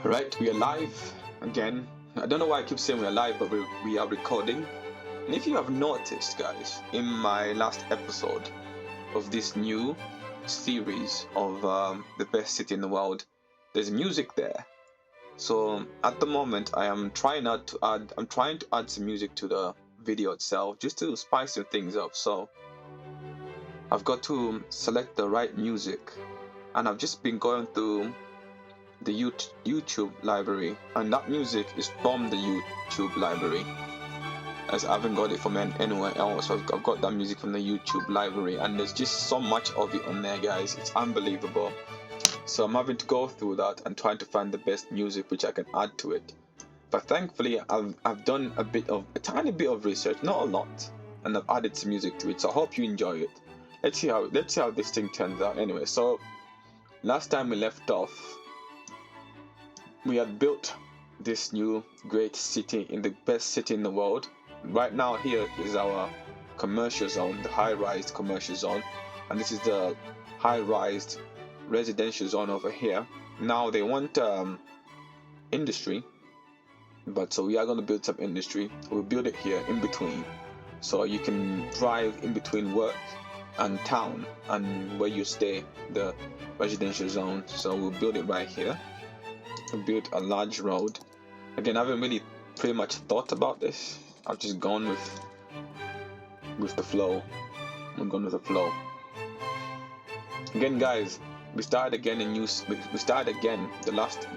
Right, we are live again. I don't know why I keep saying we are live, but we are recording. And if you have noticed, guys, in my last episode of this new series of the best city in the world, there's music there. So at the moment, I'm trying to add some music to the video itself, just to spice some things up. So I've got to select the right music, and I've just been going through the YouTube library, and that music is from the YouTube library, as I haven't got it from anywhere else. So I've got that music from the YouTube library, and there's just so much of it on there, guys. It's unbelievable. So I'm having to go through that and trying to find the best music which I can add to it. But thankfully I've done a tiny bit of research, not a lot, and I've added some music to it. So I hope you enjoy it. Let's see how this thing turns out. Anyway, so last time we left off, we had built this new great city, in the best city in the world. Right now, here is our commercial zone, the high-rise commercial zone, and this is the high-rise residential zone over here. Now they want industry, but so we are going to build some industry. We'll build it here in between, so you can drive in between work and town and where you stay, the residential zone. So we'll build it right here. Build a large road. Again, I haven't really pretty much thought about this. I've just gone with the flow. I'm going with the flow. Again, guys, we started again we started again the last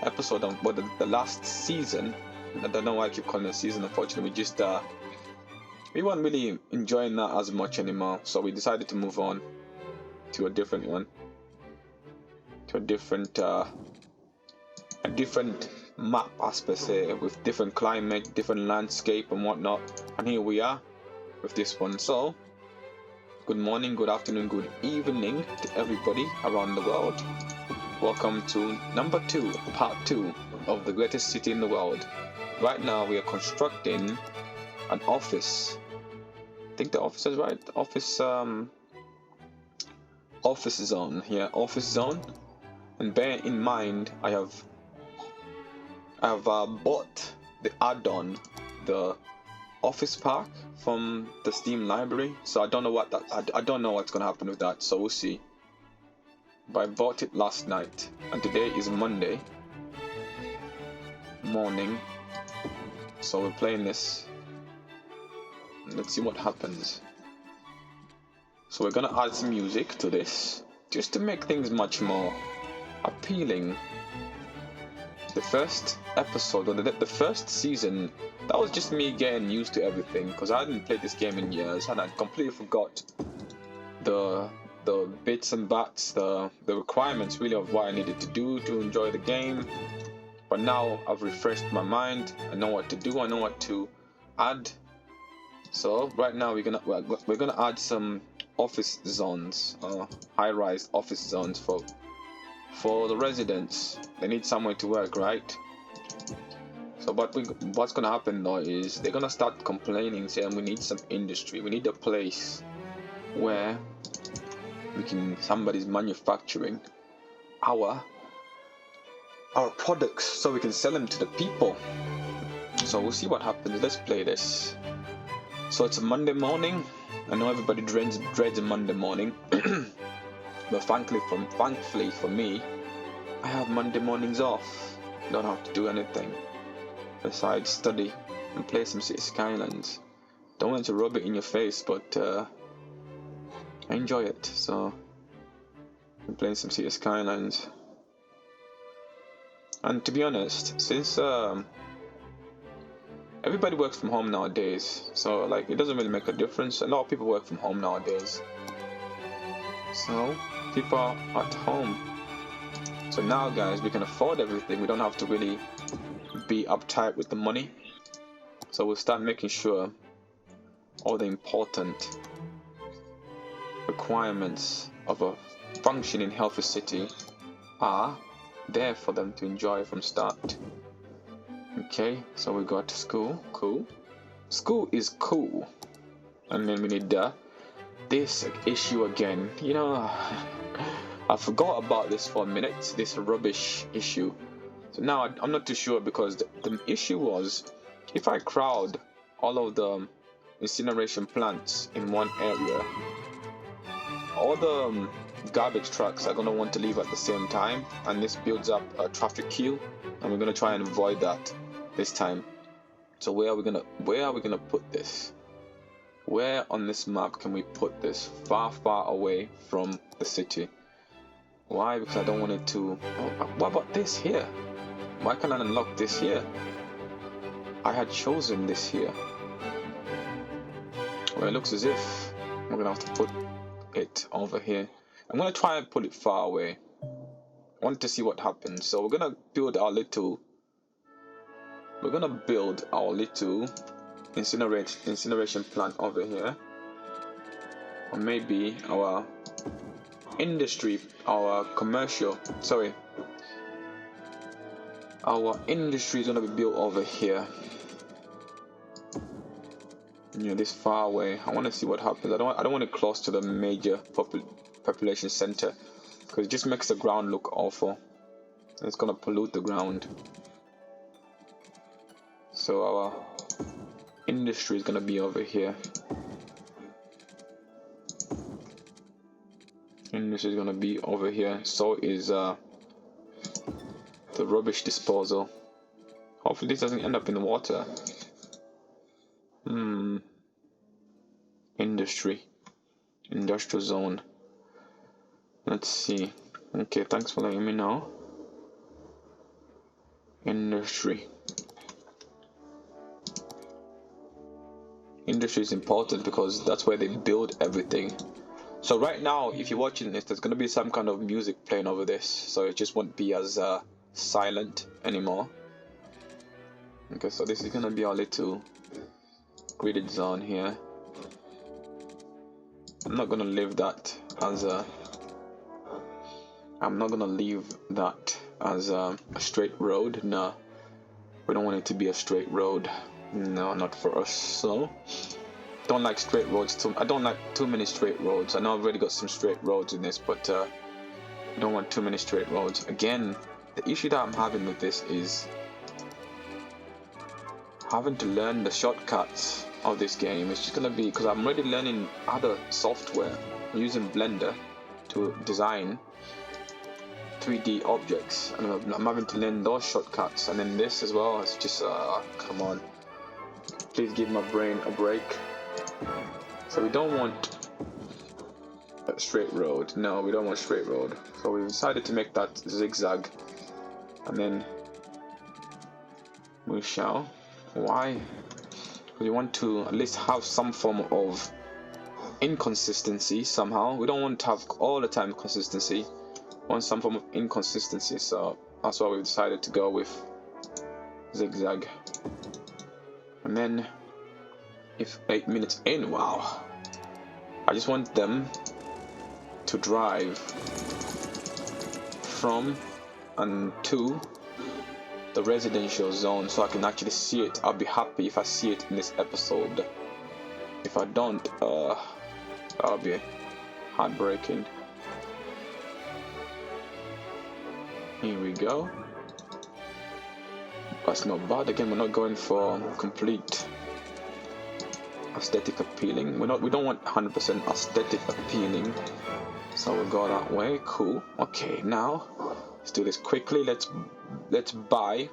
episode of the last season. I don't know why I keep calling it a season. Unfortunately, we weren't really enjoying that as much anymore, so we decided to move on to a different one. To a different map, as per se, with different climate, different landscape and whatnot. And here we are with this one. So good morning, good afternoon, good evening to everybody around the world. Welcome to part 2 of the greatest city in the world. Right now we are constructing an office. I think the office is right. Office zone here. Office zone. And bear in mind, I have bought the add-on, the Office Park from the Steam library. So I don't know I don't know what's gonna happen with that. So we'll see. But I bought it last night, and today is Monday morning. So we're playing this. Let's see what happens. So we're gonna add some music to this, just to make things much more appealing. The first episode, or the first season, that was just me getting used to everything, because I hadn't played this game in years and I completely forgot the bits and bats, the requirements really of what I needed to do to enjoy the game. But now I've refreshed my mind. I know what to do. I know what to add. So right now we're gonna add some office zones, high-rise office zones for the residents. They need somewhere to work, right? So what's gonna happen though is they're gonna start complaining, saying we need some industry, we need a place where somebody's manufacturing our products so we can sell them to the people. So we'll see what happens. Let's play this. So it's a Monday morning. I know everybody dreads a Monday morning. But thankfully for me, I have Monday mornings off. Don't have to do anything besides study and play some City Skylines. Don't want to rub it in your face, but I enjoy it. So I'm playing some City Skylines. And to be honest, since everybody works from home nowadays, so like it doesn't really make a difference. A lot of people work from home nowadays. So people are at home. So now, guys, we can afford everything. We don't have to really be uptight with the money. So we'll start making sure all the important requirements of a functioning, healthy city are there for them to enjoy from start. Okay, so we got school. Cool. School is cool. And then we need this issue again. You know, I forgot about this for a minute, this rubbish issue. So now I'm not too sure, because the issue was, if I crowd all of the incineration plants in one area, all the garbage trucks are going to want to leave at the same time, and this builds up a traffic queue, and we're going to try and avoid that this time. So where are we gonna put this? Where on this map can we put this? Far away from the city. Why? Because I don't want it to... Oh, what about this here? Why can't I unlock this here? I had chosen this here. Well, it looks as if we're gonna have to put it over here. I'm gonna try and put it far away. I want to see what happens. So we're gonna build our little incineration plant over here, or maybe our industry, our industry is gonna be built over here. This far away. I want to see what happens. I don't want it close to the major population center, because it just makes the ground look awful. It's gonna pollute the ground. So our industry is gonna be over here. Industry is gonna be over here. So is the rubbish disposal. Hopefully this doesn't end up in the water. Industrial zone. Let's see. Okay, thanks for letting me know. Industry is important because that's where they build everything. So right now, if you're watching this, there's going to be some kind of music playing over this, so it just won't be as silent anymore. Okay, so this is going to be our little gridded zone here. I'm not going to leave that as a straight road. No, we don't want it to be a straight road. No, not for us. So don't like straight roads too. I don't like too many straight roads. I know I've already got some straight roads in this, but I don't want too many straight roads. Again, the issue that I'm having with this is having to learn the shortcuts of this game. It's just gonna be, because I'm already learning other software. I'm using Blender to design 3D objects, and I'm having to learn those shortcuts, and then this as well. It's just come on, please give my brain a break. So we don't want a straight road. No, we don't want straight road. So we decided to make that zigzag, and then we shall. Why? Because we want to at least have some form of inconsistency somehow. We don't want to have all the time consistency. We want some form of inconsistency. So that's why we decided to go with zigzag. And then, if 8 minutes in, wow, I just want them to drive from and to the residential zone so I can actually see it. I'll be happy if I see it in this episode. If I don't, that'll be heartbreaking. Here we go. That's not bad. Again, we're not going for complete aesthetic appealing. We don't want 100% aesthetic appealing. So we'll go that way. Cool. Okay, now let's do this quickly. Let's buy.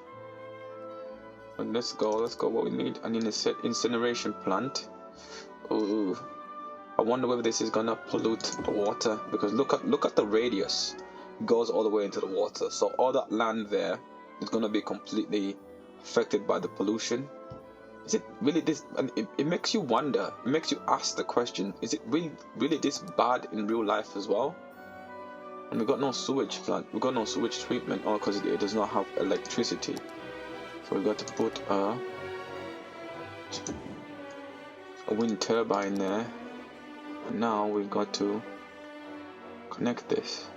And let's go. What we need: an incineration plant. Ooh, I wonder whether this is gonna pollute the water, because look at the radius. It goes all the way into the water. So all that land there is gonna be completely affected by the pollution. Is it really this? And it makes you wonder. It makes you ask the question: is it really this bad in real life as well? And we got no sewage plant. We got no sewage treatment, or because it does not have electricity. So we got to put a wind turbine there. And now we've got to connect this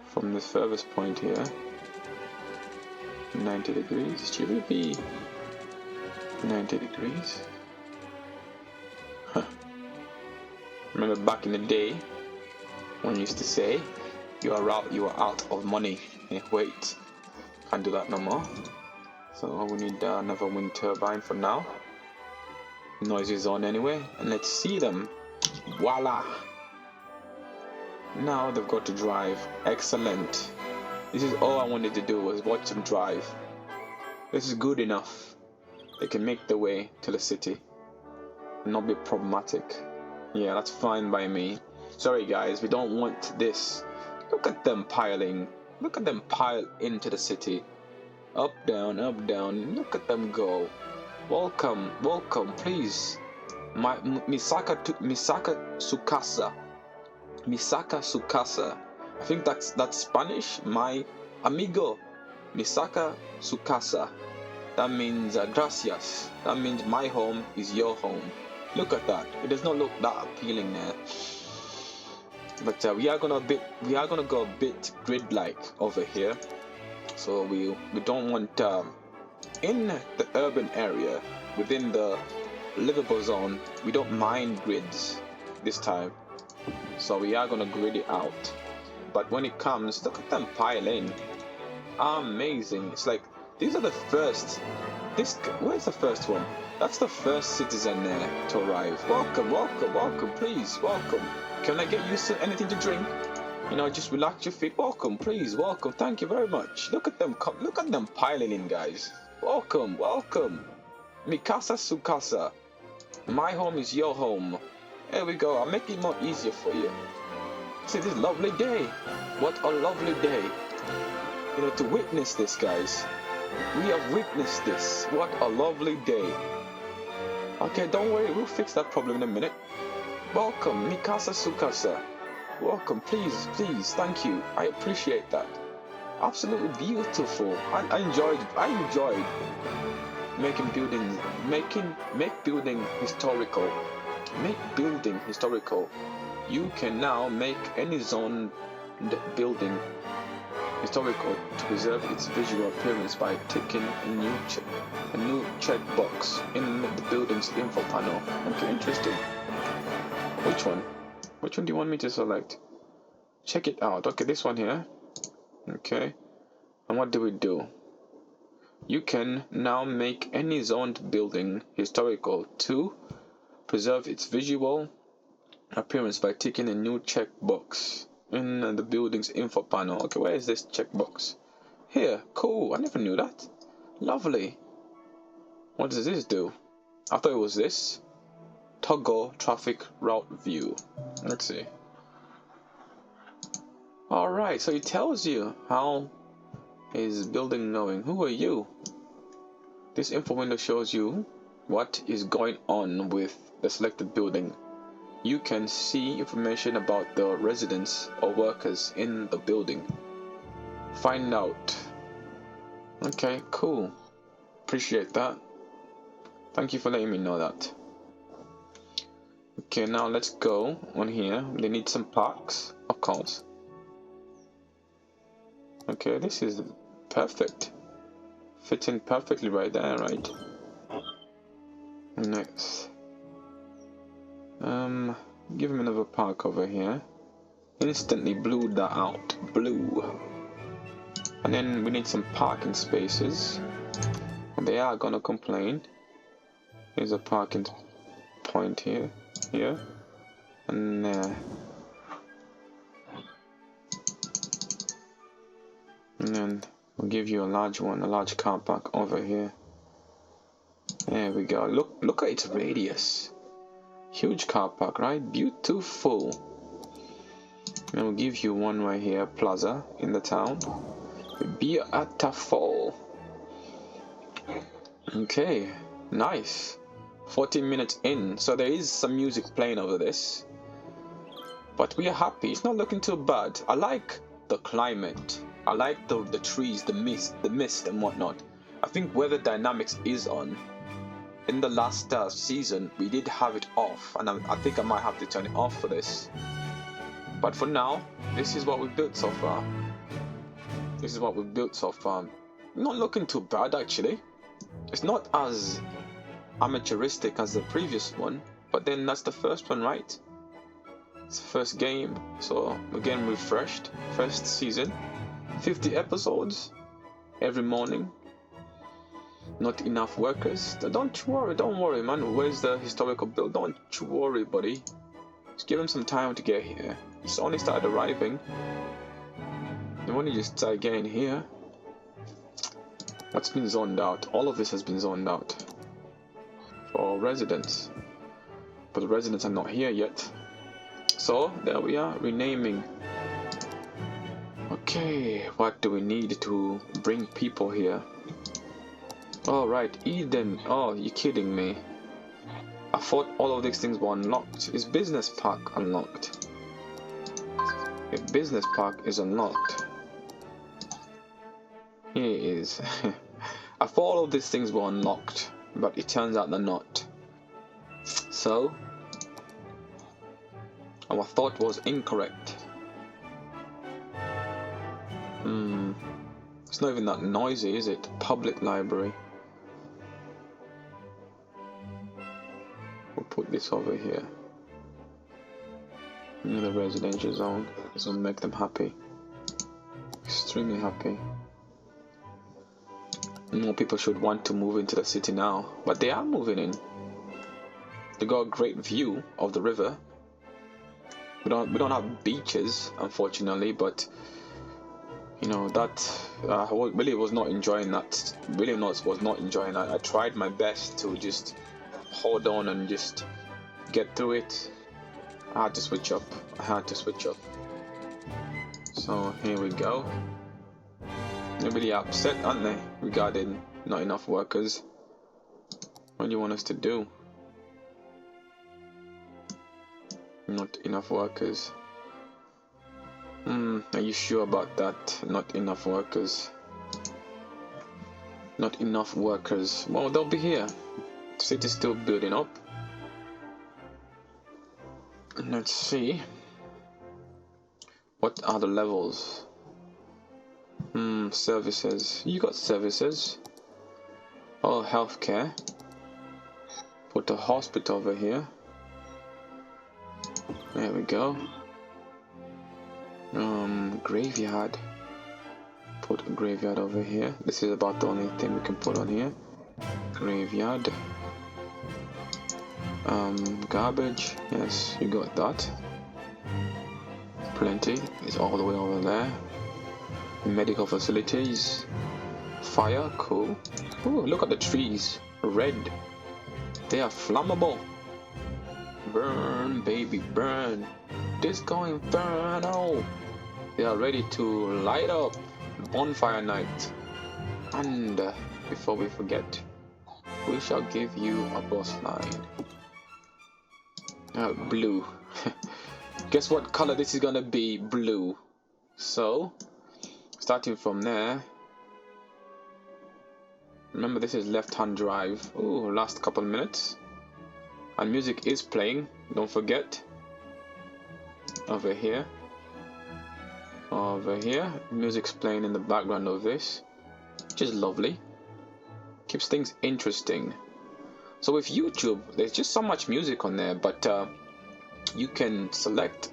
from this furthest point here. 90 degrees. Should it be 90 degrees? Huh. Remember back in the day One used to say, you are out of money. Wait, can't do that no more. So we need another wind turbine for now. Noise is on anyway, and let's see them. Voila! Now they've got to drive. Excellent. This is all I wanted to do, was watch them drive. This is good enough. They can make their way to the city and not be problematic. Yeah, that's fine by me. Sorry guys, we don't want this. Look at them piling. Look at them pile into the city. Up, down, up, down. Look at them go. Welcome, welcome, please. Misaka Sukasa. Misaka Sukasa. I think that's Spanish. My amigo. Misaka Sukasa. That means gracias. That means my home is your home. Look at that. It does not look that appealing there. But we are gonna go a bit grid-like over here. So we don't want in the urban area, within the livable zone, we don't mind grids this time. So we are gonna grid it out. But when it comes, look at them pile in. Amazing. It's like these are the first. Where's the first one? That's the first citizen there to arrive. Welcome, welcome, welcome, please, welcome. Can I get you anything to drink? You know, just relax your feet. Welcome, please, welcome. Thank you very much. Look at them look at them piling in, guys. Welcome, welcome. Mikasa Sukasa. My home is your home. There we go. I'll make it more easier for you. See this lovely day. What a lovely day. You know, to witness this, guys. We have witnessed this. What a lovely day. Okay, don't worry. We'll fix that problem in a minute. Welcome, Mikasa Sukasa. Welcome, please, please. Thank you. I appreciate that. Absolutely beautiful. I enjoyed making buildings, make building historical. Make building historical. You can now make any zoned building historical to preserve its visual appearance by ticking a new checkbox in the building's info panel. Okay, interesting. Which one? Which one do you want me to select? Check it out. Okay, this one here. Okay. And what do we do? You can now make any zoned building historical to preserve its visual appearance by ticking a new checkbox in the building's info panel. Okay, where is this checkbox? Here. Cool. I never knew that. Lovely. What does this do? I thought it was this. Toggle traffic route view. Let's see. Alright, so it tells you how is building going. Who are you? This info window shows you what is going on with the selected building. You can see information about the residents or workers in the building. Find out. Okay, cool. Appreciate that. Thank you for letting me know that. Okay, now let's go on here. They need some parks, of course. Okay, this is perfect. Fits in perfectly right there, right? Next. Give him another park over here. Instantly blew that out. Blue. And then we need some parking spaces. And they are gonna complain. Here's a parking point here. Here. And then we'll give you a large one, a large car park over here. There we go. Look at its radius. Huge car park, right? Beautiful. And we'll give you one right here, plaza in the town. Beautiful. Okay, nice. 14 minutes in, so there is some music playing over this. But we are happy. It's not looking too bad. I like the climate. I like the trees, the mist and whatnot. I think weather dynamics is on. In the last season, we did have it off, and I think I might have to turn it off for this. But for now, this is what we've built so far. This is what we've built so far. Not looking too bad, actually. It's not as amateuristic as the previous one, but then that's the first one, right? It's the first game, so we're getting refreshed. First season, 50 episodes every morning. Not enough workers. Don't worry, man. Where's the historical build? Don't you worry, buddy. Just give him some time to get here. He's only started arriving. And when you just start getting here, what's been zoned out? All of this has been zoned out for residents, but the residents are not here yet. So there we are, renaming. Okay, what do we need to bring people here? All right, Eden. Oh, you're kidding me. I thought all of these things were unlocked. Is business park unlocked? If business park is unlocked, here it is. I thought all of these things were unlocked, but it turns out they're not. So our thought was incorrect. It's not even that noisy, is it? Public library. We'll put this over here. In the residential zone. This will make them happy. Extremely happy. More people should want to move into the city now, but they are moving in. They got a great view of the river. We don't have beaches, unfortunately, but you know that really was not enjoying that. Was not enjoying that. I tried my best to just hold on and just get through it. I had to switch up. So here we go. They're really upset, aren't they, regarding not enough workers? What do you want us to do? Not enough workers. Are you sure about that? Not enough workers. Not enough workers. Well, they'll be here. The city's still building up. Let's see. What are the levels? Services. You got services. Oh, healthcare. Put a hospital over here. There we go. Graveyard. Put a graveyard over here. This is about the only thing we can put on here. Graveyard. Garbage. Yes, you got that. Plenty. It's all the way over there. Medical facilities. Fire. Cool. Ooh, look at the trees. Red. They are flammable. Burn, baby, burn. Disco Inferno. They are ready to light up. Bonfire night. And before we forget, we shall give you a boss line. Blue. Guess what color this is gonna be? Blue. So, starting from there. Remember, this is left-hand drive. Ooh, last couple minutes. And music is playing. Don't forget. Over here. Over here. Music's playing in the background of this, which is lovely. Keeps things interesting. So with YouTube, there's just so much music on there, but you can select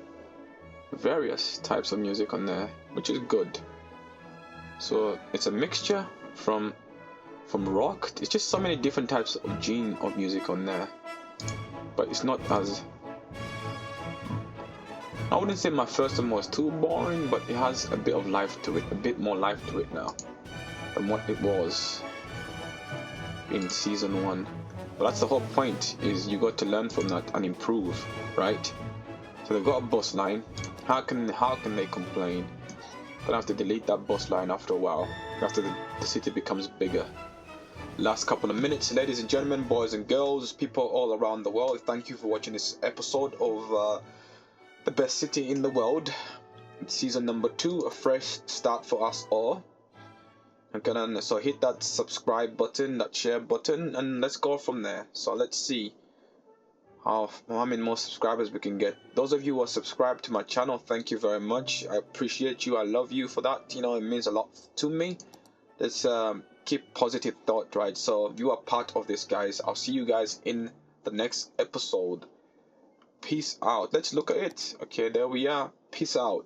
various types of music on there, which is good. So it's a mixture from rock. It's just so many different types of genre of music on there, but it's not as, I wouldn't say my first one was too boring, but it has a bit of life to it, a bit more life to it now than what it was in season 1. But that's the whole point, is you got to learn from that and improve, right? So they've got a bus line. How can they complain? Gonna have to delete that bus line after a while, after the city becomes bigger. Last couple of minutes, ladies and gentlemen, boys and girls, people all around the world, thank you for watching this episode of the best city in the world. It's season number 2, a fresh start for us all. Okay, so hit that subscribe button, that share button, and let's go from there. So let's see how many more subscribers we can get. Those of you who are subscribed to my channel, thank you very much. I appreciate you. I love you for that. You know, it means a lot to me. Let's keep positive thought, right? So you are part of this, guys. I'll see you guys in the next episode. peace out. Let's look at it. Okay, there we are. Peace out.